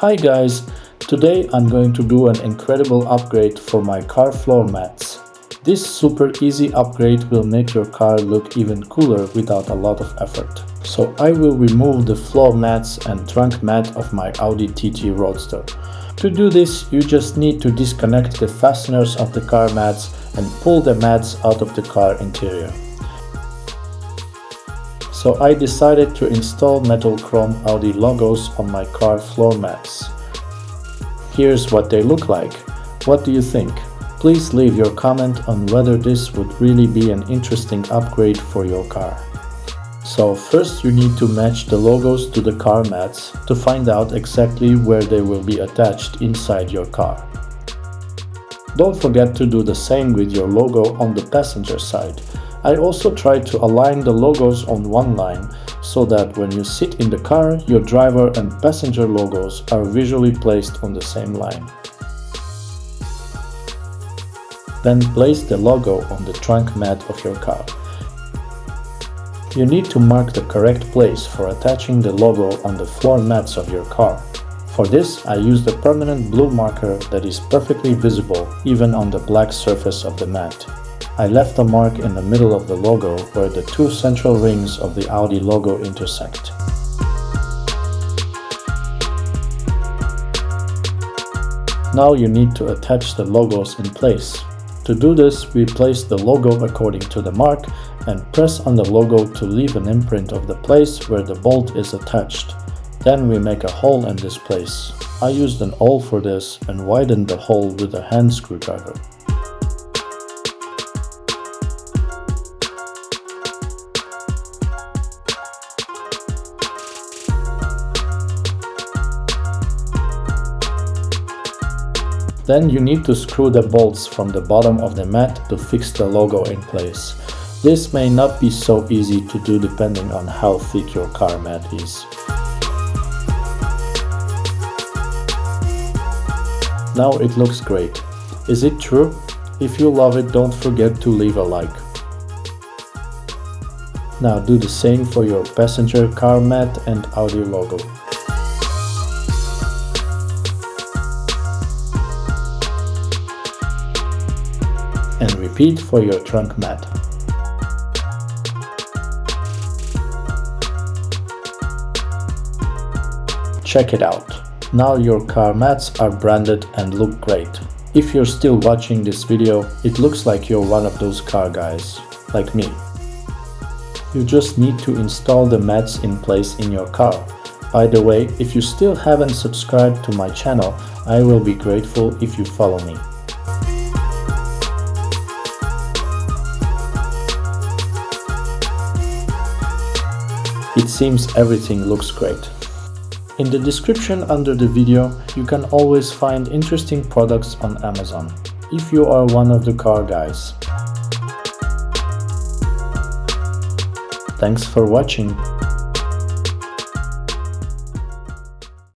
Hi guys, today I'm going to do an incredible upgrade for my car floor mats. This super easy upgrade will make your car look even cooler without a lot of effort. So I will remove the floor mats and trunk mat of my Audi TT Roadster. To do this, you just need to disconnect the fasteners of the car mats and pull the mats out of the car interior. So I decided to install metal chrome Audi logos on my car floor mats. Here's what they look like. What do you think? Please leave your comment on whether this would really be an interesting upgrade for your car. So first you need to match the logos to the car mats to find out exactly where they will be attached inside your car. Don't forget to do the same with your logo on the passenger side. I also tried to align the logos on one line so that when you sit in the car, your driver and passenger logos are visually placed on the same line. Then place the logo on the trunk mat of your car. You need to mark the correct place for attaching the logo on the floor mats of your car. For this, I used a permanent blue marker that is perfectly visible even on the black surface of the mat. I left a mark in the middle of the logo where the two central rings of the Audi logo intersect. Now you need to attach the logos in place. To do this, we place the logo according to the mark and press on the logo to leave an imprint of the place where the bolt is attached. Then we make a hole in this place. I used an awl for this and widened the hole with a hand screwdriver. Then you need to screw the bolts from the bottom of the mat to fix the logo in place. This may not be so easy to do depending on how thick your car mat is. Now it looks great. Is it true? If you love it, don't forget to leave a like. Now do the same for your passenger car mat and Audi logo. And repeat for your trunk mat. Check it out. Now your car mats are branded and look great. If you're still watching this video, it looks like you're one of those car guys, like me. You just need to install the mats in place in your car. By the way, if you still haven't subscribed to my channel, I will be grateful if you follow me. It seems everything looks great. In the description under the video, you can always find interesting products on Amazon, if you are one of the car guys. Thanks for watching.